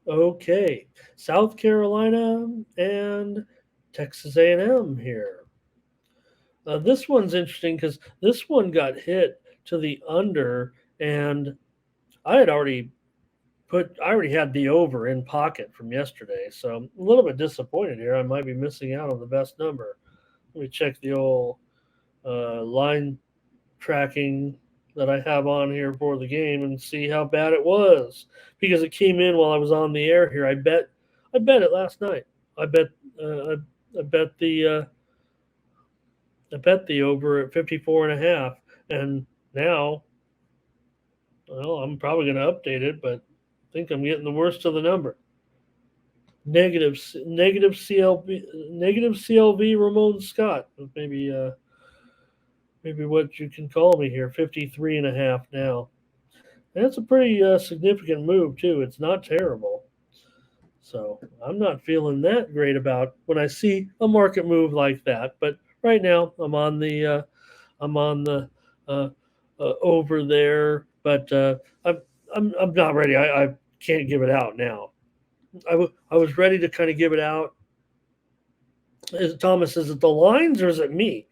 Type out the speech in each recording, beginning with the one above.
Okay, South Carolina and Texas A&M here. This one's interesting because this one got hit to the under, and I had already I already had the over in pocket from yesterday, so I'm a little bit disappointed here. I might be missing out on the best number. Let me check the old line tracking that I have on here for the game and see how bad it was because it came in while I was on the air here. I bet it last night. I bet uh, I bet the I bet the over at 54 and a half, and now, well, I'm probably going to update it, but I think I'm getting the worst of the number. Negative CLV Ramon Scott, maybe maybe what you can call me here, 53 and a half now. That's a pretty significant move too. It's not terrible. So I'm not feeling that great about when I see a market move like that. But right now I'm on the uh, over there, but I'm not ready. I can't give it out now. I was ready to kind of give it out. Thomas, is it the lines or is it me?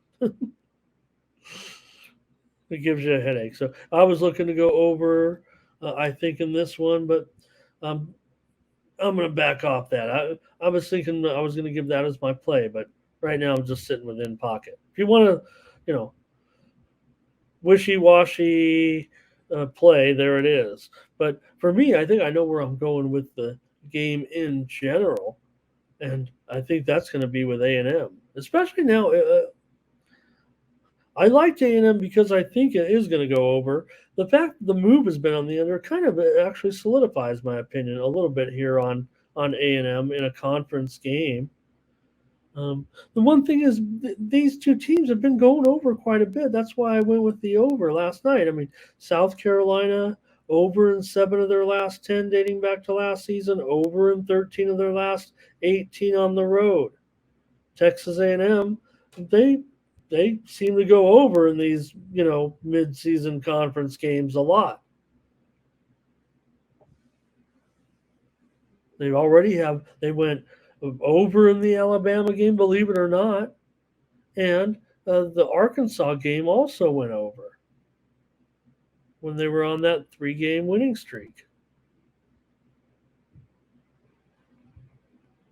It gives you a headache. So I was looking to go over. I think in this one, but um, I'm going to back off that. I was thinking I was going to give that as my play, but right now I'm just sitting within pocket. If you want to, you know, wishy washy play, there it is. But for me, I think I know where I'm going with the game in general, and I think that's going to be with A&M, especially now. I liked A&M because I think it is going to go over. The fact that the move has been on the under kind of actually solidifies my opinion a little bit here on A&M in a conference game. The one thing is, these two teams have been going over quite a bit. That's why I went with the over last night. I mean, South Carolina over in 7 of their last 10 dating back to last season, over in 13 of their last 18 on the road. Texas A&M, they they seem to go over in these mid-season conference games a lot. They went over in the Alabama game, believe it or not, and the Arkansas game also went over when they were on that 3-game winning streak.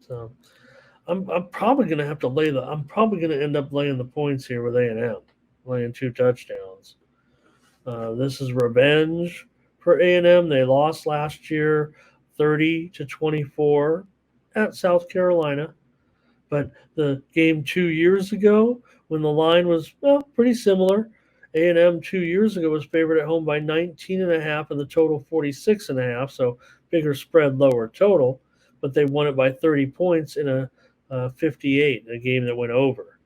So I'm probably going to have to lay the. I'm probably going to end up laying the points here with A&M, laying 2 touchdowns. This is revenge for A&M. They lost last year, 30-24 at South Carolina. But the game 2 years ago, when the line was pretty similar, A&M 2 years ago was favored at home by 19 and a half, and the total 46 and a half. So bigger spread, lower total. But they won it by 30 points in a 58 in a game that went over.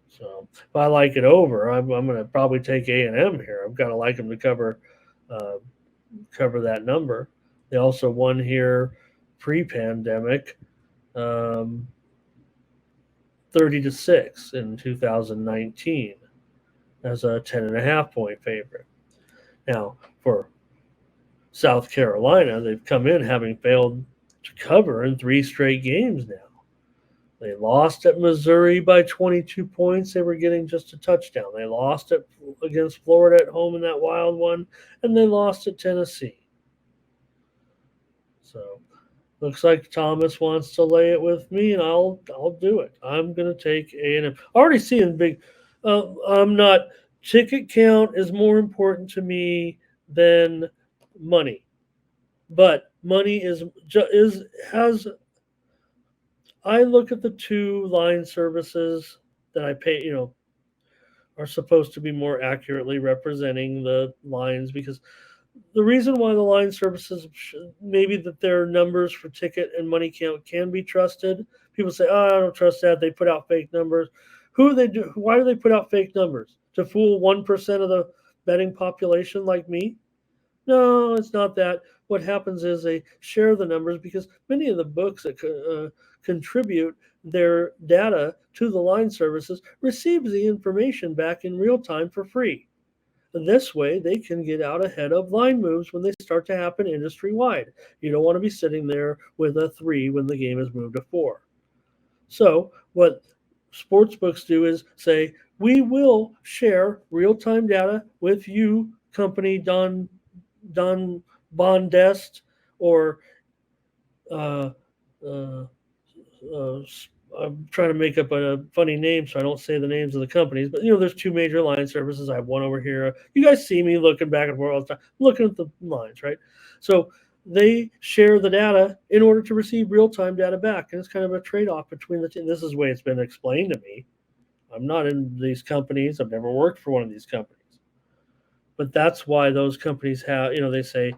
So if I like it over, I'm going to probably take A&M here. I've got to like them to uh, cover that number. They also won here pre-pandemic, um, 30-6 in 2019 as a 10.5 point favorite. Now for South Carolina, they've come in having failed to cover in 3 straight games now. They lost at Missouri by 22 points. They were getting just a touchdown. They lost against Florida at home in that wild one, and they lost at Tennessee. So looks like Thomas wants to lay it with me, and I'll do it. I'm gonna take A&M. Already seeing big. I'm not. Ticket count is more important to me than money, but money is has. I look at the two line services that I pay. Are supposed to be more accurately representing the lines because the reason why the line services maybe that their numbers for ticket and money count can be trusted. People say, "Oh, I don't trust that. They put out fake numbers." Who they do? Why do they put out fake numbers? To fool 1% of the betting population like me? No, it's not that. What happens is they share the numbers because many of the books that contribute their data to the line services receives the information back in real time for free. This way, they can get out ahead of line moves when they start to happen industry wide. You don't want to be sitting there with a 3 when the game is moved to 4. So, what sports books do is say, we will share real time data with you, company Don Bondest, or uh, uh, uh, I'm trying to make up a funny name so I don't say the names of the companies, but there's two major line services. I have one over here. You guys see me looking back and forth all the time, I'm looking at the lines, right? So they share the data in order to receive real time data back, and it's kind of a trade off between the two. This is the way it's been explained to me. I'm not in these companies. I've never worked for one of these companies, but that's why those companies have. They say.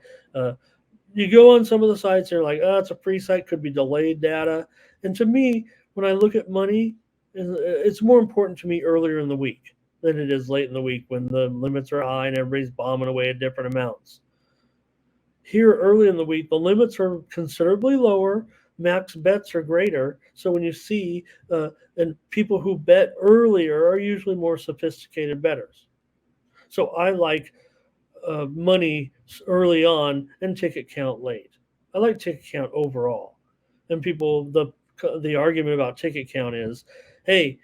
You go on some of the sites, they're like, oh, it's a free site, could be delayed data. And to me, when I look at money, it's more important to me earlier in the week than it is late in the week when the limits are high and everybody's bombing away at different amounts. Here, early in the week, the limits are considerably lower, max bets are greater. So when you see, and people who bet earlier are usually more sophisticated bettors. So I like money early on and ticket count late. I like ticket count overall. And people, the argument about ticket count is, hey,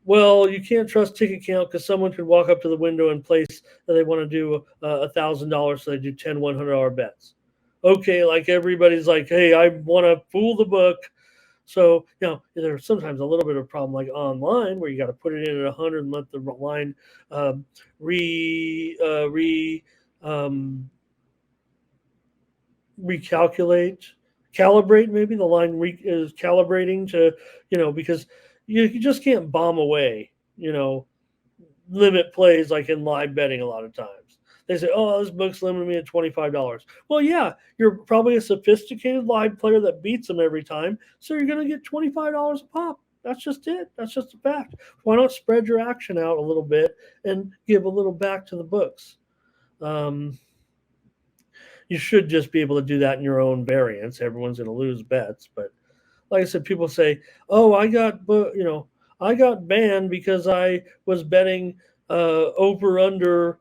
well, you can't trust ticket count because someone could walk up to the window and place that they want to do $1,000, so they do 10 $100 bets. Okay, like everybody's like, hey, I want to fool the book. So, there's sometimes a little bit of a problem like online where you got to put it in at 100 and let the line um, re, uh, re, um, recalculate, calibrate. Maybe the line is calibrating to, because you just can't bomb away, limit plays like in live betting a lot of times. They say, oh, this book's limited me at $25. Well, yeah, you're probably a sophisticated live player that beats them every time, so you're going to get $25 a pop. That's just it. That's just a fact. Why not spread your action out a little bit and give a little back to the books? Um, you should just be able to do that in your own variance. Everyone's going to lose bets, but like I said, people say, "Oh, I got banned because I was betting over under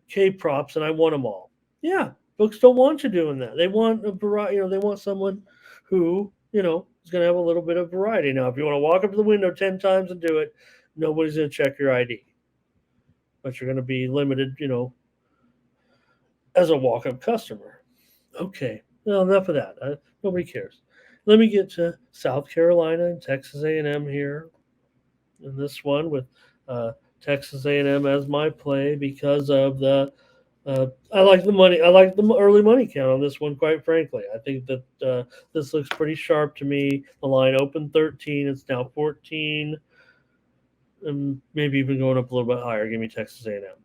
K props and I won them all." Yeah, books don't want you doing that. They want a variety. They want someone who is going to have a little bit of variety. Now, if you want to walk up to the window 10 times and do it, nobody's going to check your ID, but you're going to be limited. As a walk up customer. Okay, well, enough of that. Nobody cares. Let me get to South Carolina and Texas A&M here in this one with uh, Texas A&M as my play because of the. I like the money. I like the early money count on this one. Quite frankly, I think that this looks pretty sharp to me. The line opened 13. It's now 14, and maybe even going up a little bit higher. Give me Texas A&M.